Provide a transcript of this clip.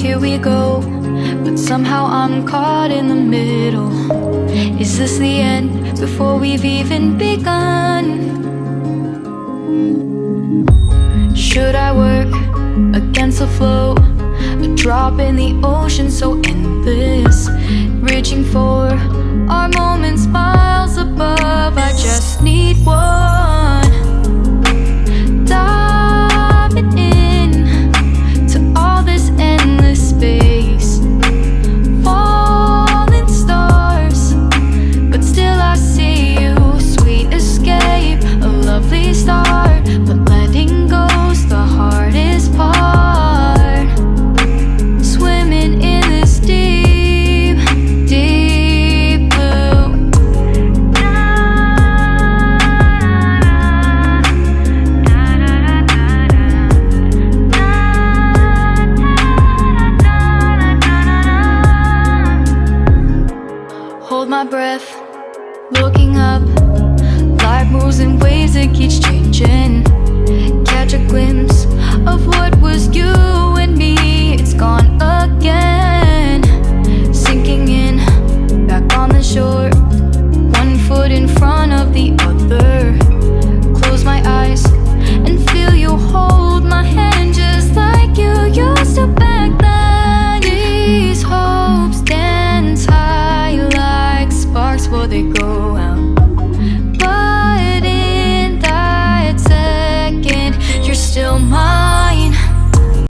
here we go, but somehow I'm caught in the middle. Is this the end before we've even begun? Should I work against the flow? A drop in the ocean so endless, reaching for our moments miles above. I just need one, diving in to all this endless space, falling stars, but still I see you. Sweet escape, a lovely start, but letting go's the hardest part. Swimming in this deep, deep blue. Hold my breath, looking up. Life moves in waves that keeps changing. Catch a glimpse of what was you.